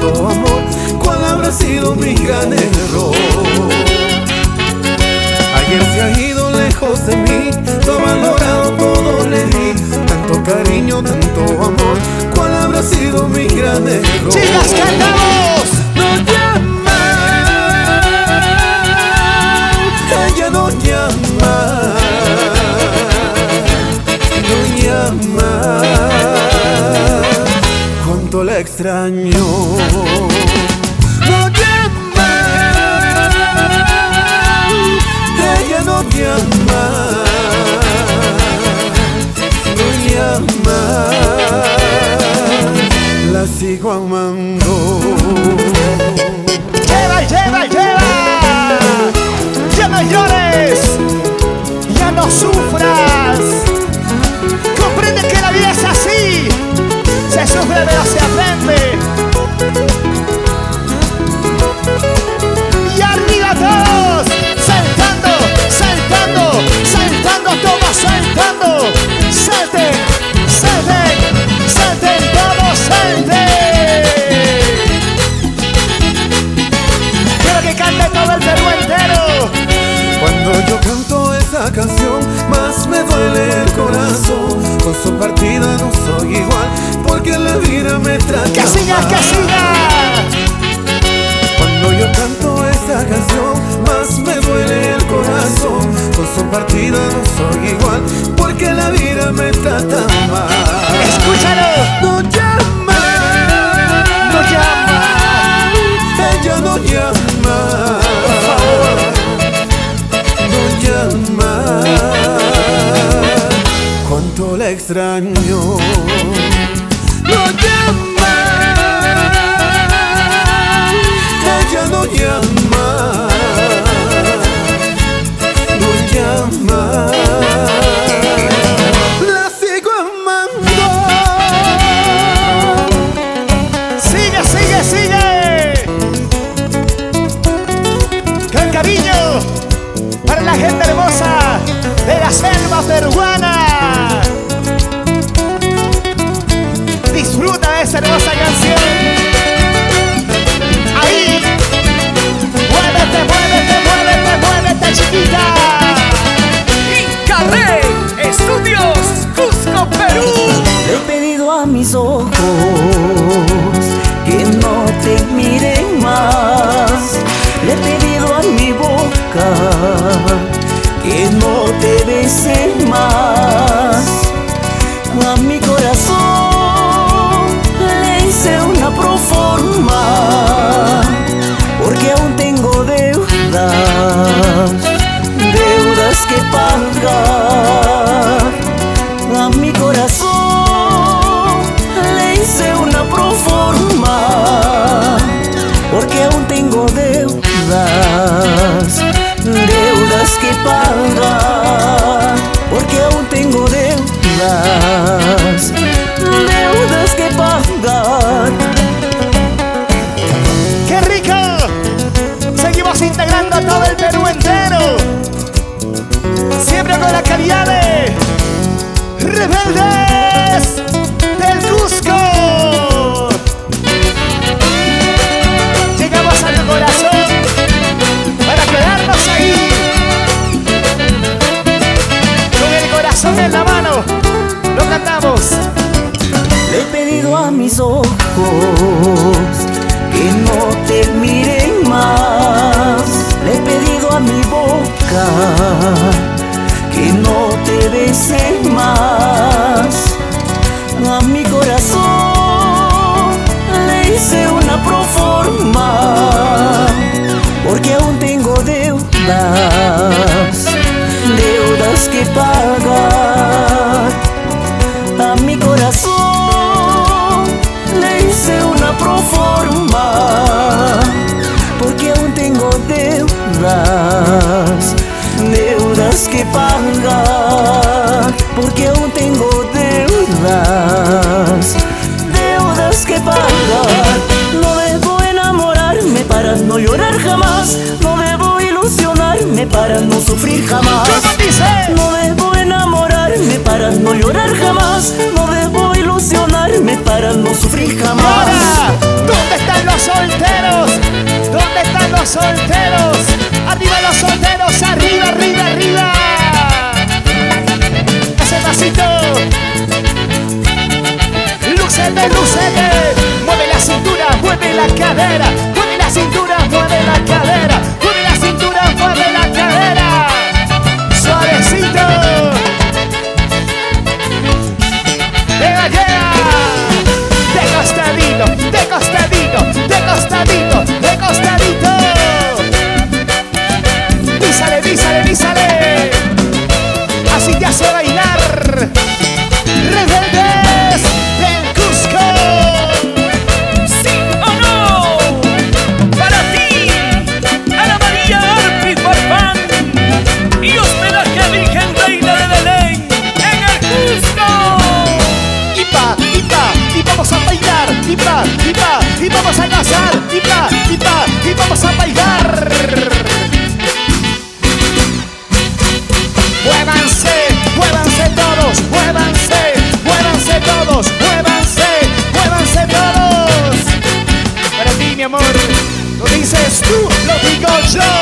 tanto amor, ¿cuál habrá sido mi gran error? Ayer se ha ido lejos de mí, lo valorado todo le di, tanto cariño, tanto amor, ¿cuál habrá sido mi gran error? ¡Chicas, cantamos! No llama, ella no llama, no llama, cuánto la extraño. No llama, ella no llama, no llama, la sigo amando. ¡Lleva, lleva, lleva! ¡Ya no llores! ¡Ya no sufras! Comprende que la vida es así. Se sufre pero se aprende. ¡Y arriba todos! ¡Saltando, saltando, saltando todos, saltando! ¡Salten, salten, salten todos, salten! Quiero que cante todo el Perú entero. Cuando yo canto esa canción, más me duele el corazón. Con su partida no soy igual, porque la vida me trata ¡Que siga, mal. que siga! Cuando yo canto esa canción, más me duele el corazón. Con su partida no soy igual, porque la vida me trata mal. ¡Escúchalo! No llama, ¡No llama! ella no llama, ¡Por favor! no llama, cuánto la extraño. No llama, ella no llama, no llama, la sigo amando. ¡Sigue, sigue, sigue! Con cariño para la gente hermosa de la selva peruana. Disfruta de esa hermosa canción. Ahí. Muévete, muévete, muévete, muévete, chiquita. Inca Estudios, Cusco, Perú. Le he pedido a mis ojos que no te miren más. Le he pedido a mi boca que no te bese más. A mi corazón le hice una proforma, porque aún tengo deudas, deudas que pagar. A mi corazón le hice una proforma, porque aún tengo deudas, deudas que pagar. Porque aún tengo deudas, deudas que pagar. ¡Qué rico! Seguimos integrando a todo el Perú entero. Siempre con la calidad de Rebeldes del Cusco. Llegamos a tu corazón para quedarnos ahí. Con el corazón en la mano, lo cantamos. Le he pedido a mis ojos que no te miren más. Le he pedido a mi boca que no te bese más. A mi corazón le hice una proforma, porque aún tengo deudas, deudas que pagar. A mi corazón le hice una proforma, porque aún tengo deudas, deudas que pagar. Porque aún tengo deudas, deudas que pagar. No debo enamorarme para no llorar jamás. No debo ilusionarme para no sufrir jamás. ¿Cómo dice? No debo enamorarme para no llorar jamás. No debo ilusionarme para no sufrir Y jamás. ahora, ¿dónde están los solteros, arriba los solteros, arriba, arriba, arriba. Ese pasito. Lúcete, lúcete. Mueve la cintura, mueve la cadera. Mueve la cintura, mueve la cadera. Mueve la cintura, mueve la cadera. Suavecito. Llega, llega. De costadito, de costadito, de costadito, de costadito. Písale, písale, písale. Así te hace bailar. Rebeldes del Cusco. ¿Sí o no? Para ti, Ana María Arpi Farfán y hospedaje Virgen Reina de Belén en el Cusco. Y vamos a bailar, y vamos a gozar, y vamos a bailar. Muévanse, muévanse todos, muévanse, muévanse todos, muévanse, muévanse todos. Para ti, mi amor, lo dices tú, lo digo yo.